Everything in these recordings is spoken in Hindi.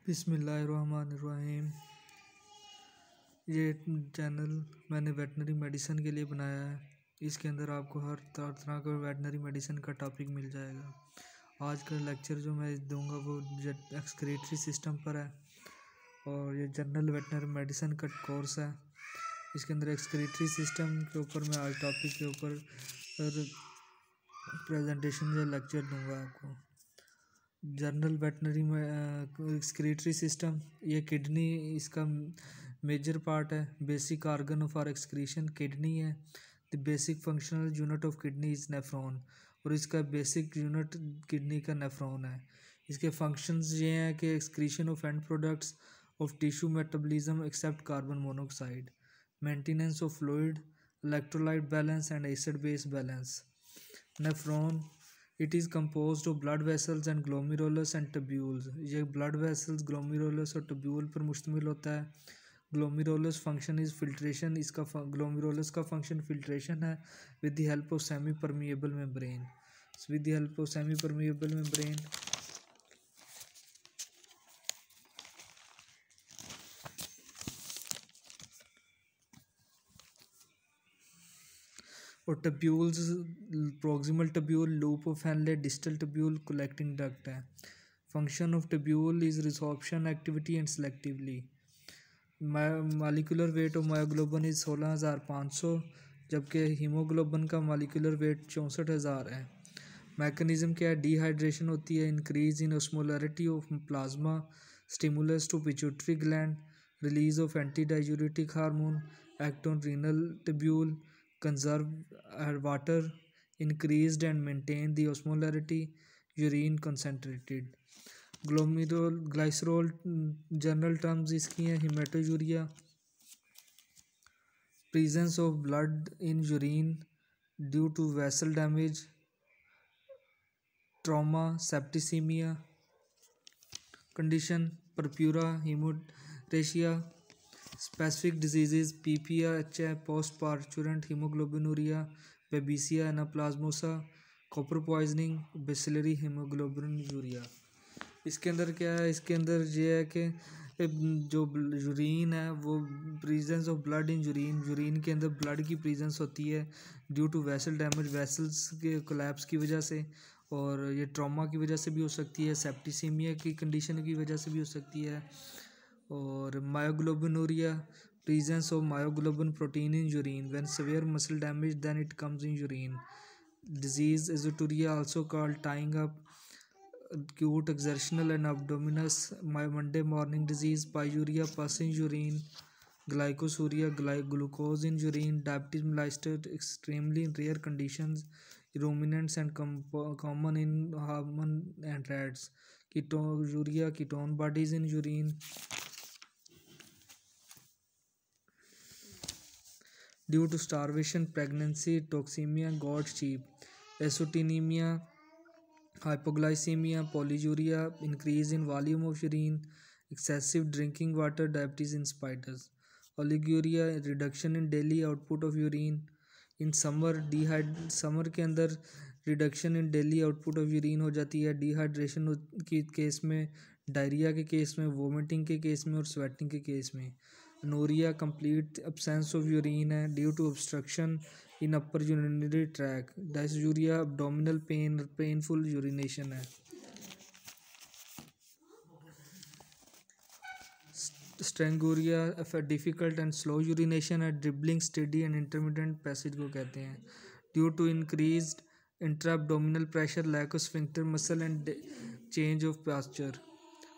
बिस्मिल्लाहिर्रहमानिर्रहीम। ये चैनल मैंने वेटनरी मेडिसिन के लिए बनाया है। इसके अंदर आपको हर तरह का वेटनरी मेडिसिन का टॉपिक मिल जाएगा। आज का लेक्चर जो मैं दूंगा वो एक्सक्रीटरी सिस्टम पर है और ये जनरल वेटनरी मेडिसिन का कोर्स है। इसके अंदर एक्सक्रीटरी सिस्टम के ऊपर मैं आज टॉपिक के ऊपर प्रेजेंटेशन या लेक्चर दूंगा आपको। जनरल वेटनरी में एक्सक्रीटरी सिस्टम, ये किडनी इसका मेजर पार्ट है। Basic organ of our excretion kidney है। The basic functional unit of kidney is nephron, और इसका बेसिक यूनिट किडनी का नेफ्रॉन है। इसके फंक्शंस ये हैं कि excretion of end products of tissue metabolism except carbon monoxide, maintenance of fluid, electrolyte balance and acid base balance. Nephron, it is composed of blood vessels and glomerulus and tubules। ये blood vessels, glomerulus और tubule पर मुश्तमिल होता है। glomerulus function is filtration, इसका glomerulus का function filtration है with the help of semi permeable membrane। with the help of semi permeable membrane और tubules, proximal tubule, loop of Henle, distal tubule, collecting duct है। Function of tubule is resorption activity and selectively. Molecular weight of myoglobin is 16,500, जबकि हीमोग्लोबिन का मालिकुलर वेट 64,000 है। मैकेनिज्म क्या है? डिहाइड्रेशन होती है, increase in osmolarity of plasma, stimulus to pituitary gland, release of anti diuretic hormone, act on renal tubule, conserve water, increased and maintain the osmolarity, urine concentrated। glycerol general terms इसकी हैं हेमेटोयूरिया, presence of blood in urine due to vessel damage, trauma, septicemia condition, purpura, hemorrhagia, specific diseases, PPH, postparturent hemoglobinuria, babesia anaplasmosa, copper poisoning, bacillary hemoglobinuria। इसके अंदर क्या है? इसके अंदर ये है कि जो यूरिन है वो presence of blood in urine के अंदर ब्लड की प्रेजेंस होती है due to vessel damage, vessels के कोलैप्स की वजह से, और ये ट्रॉमा की वजह से भी हो सकती है, सेप्टिसीमिया की कंडीशन की वजह से भी हो सकती है। और myoglobinuria, presence of myoglobin protein in urine, when severe muscle damage then it comes in urine। disease azoturia, also called tying up, acute exertional and abdominis, Monday morning disease, pyuria, pus in urine, glycosuria, glucose in urine, diabetes mellitus, extremely rare conditions, ruminants and common in human and rats, ketonuria, ketone bodies in urine due to starvation, pregnancy, toxemia, gout, sheep, azotemia, hypoglycemia, polyuria, increase in volume of urine, excessive drinking water, diabetes in spiders, oliguria, reduction in daily output of urine, in summer summer के अंदर reduction in daily output of urine हो जाती है, डिहाइड्रेशन की केस में, डायरिया के केस में, वोमिटिंग के केस में और स्वेटिंग के केस में। Anuria, complete absence of urine है due to obstruction in upper urinary tract. Dysuria, abdominal pain, painful urination है। Stranguria, difficult and slow urination है। Dribbling, steady and intermittent passage को कहते हैं due to increased intra abdominal pressure, lack of sphincter muscle and change of posture.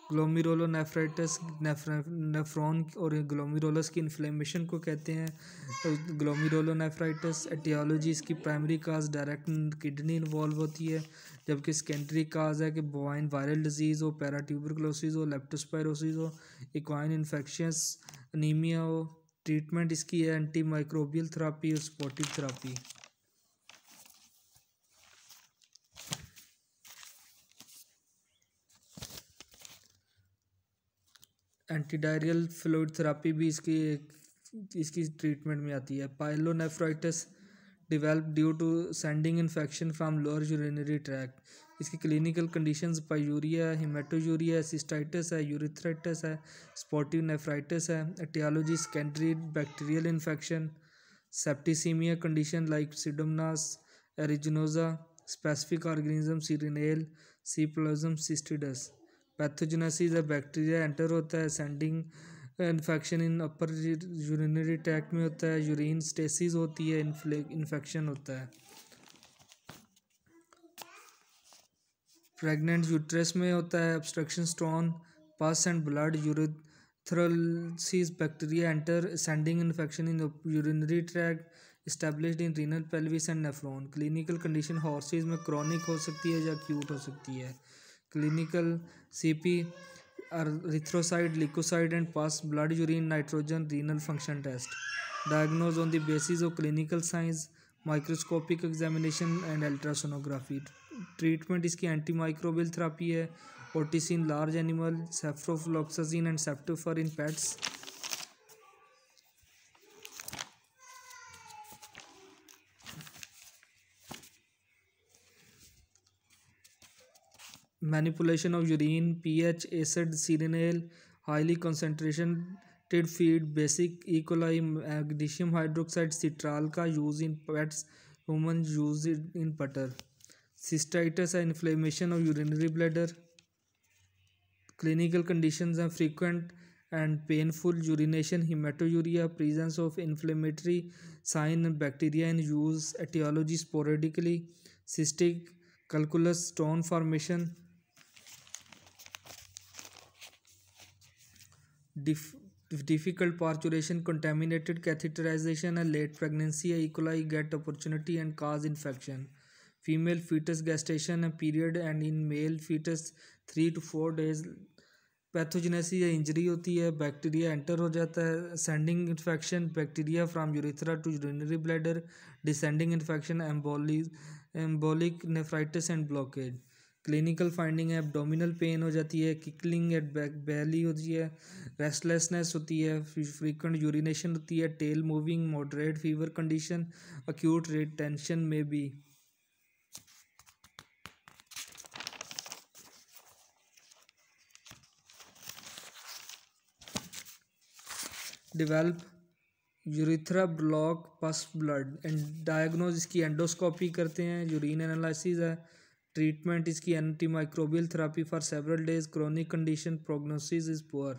Glomerulonephritis, nephron और ग्लोमेरुलस की इन्फ्लेमेशन को कहते हैं ग्लोमेरुलोनेफ्राइटिस। एटियोलॉजी, इसकी primary cause direct kidney involve होती है, जबकि सेकेंडरी काज है कि बोवाइन वायरल डिजीज़ हो, पैराट्यूबरकुलोसिस हो, लेप्टोस्पायरोसिस हो, इक्वाइन इन्फेक्शियस अनीमिया हो। ट्रीटमेंट इसकी है एंटी माइक्रोबियल थेरापी और supportive therapy. Antidiarrhoeal fluid therapy भी इसकी ट्रीटमेंट में आती है। Pyelonephritis, developed due to sending infection from lower urinary tract, इसकी क्लिनिकल कंडीशंस पायूरिया है, हेमाटोयूरिया है, सिस्टाइटिस है, यूरिथ्राइटिस है, स्पॉटिव नेफ्राइटिस है, aetiology secondary bacterial infection, septicaemia condition like Pseudomonas aeruginosa, specific organism सीरिनेल, सी प्लाज्म सिस्टिडस। पैथोजेनेसिस है, बैक्टीरिया एंटर होता है, sending infection in upper urinary tract में होता है, यूरिन स्टेसिस होती है, इन्फेक्शन होता है। प्रेग्नेंट यूट्रस में होता है obstruction, stone, pus and blood, यूरिथ्रोसिस, bacteria enter, ascending infection in urinary tract, established in renal pelvis and nephron। Clinical condition horses में क्रॉनिक हो सकती है या एक्यूट हो सकती है। क्लिनिकल सीपी erythrocyte, leukocyte and pus, blood, urine, nitrogen, renal function test। Diagnosed on the basis of clinical signs, microscopic examination and ultrasonography। Treatment इसकी एंटीमाइक्रोबियल थेरेपी है, OTC in large animal, ciprofloxacin and ceftiofur in pets. Manipulation of urine, pH, acid, serenale, highly concentrated feed, basic E. coli, magnesium hydroxide, citral का use in pets, humans use it in butter। Cystitis है, inflammation of urinary bladder। Clinical conditions are frequent and painful urination, hematuria, presence of inflammatory sign, bacteria in use, etiology sporadically, cystic calculus, stone formation। Difficult parturition, contaminated catheterization and late pregnancy, E. coli get opportunity and cause infection। Female fetus gestation and period and in male fetus 3 to 4 days। Pathogenesis या इंजरी होती है, बैक्टीरिया एंटर हो जाता है, sending infection, bacteria from urethra to urinary bladder, descending infection, embolic nephritis and blockage. Clinical finding है, एब्डोमिनल पेन हो जाती है, किकलिंग एट बैली होती है, रेस्टलेसनेस होती है, फ्रीक्वेंट यूरिनेशन होती है, tail moving, moderate fever condition, acute retention में भी। Develop urethra block, pus, blood and diagnose इसकी एंडोस्कोपी करते हैं, यूरिन एनालिसिस है। ट्रीटमेंट इसकी antimicrobial therapy for several days, chronic condition, prognosis is poor.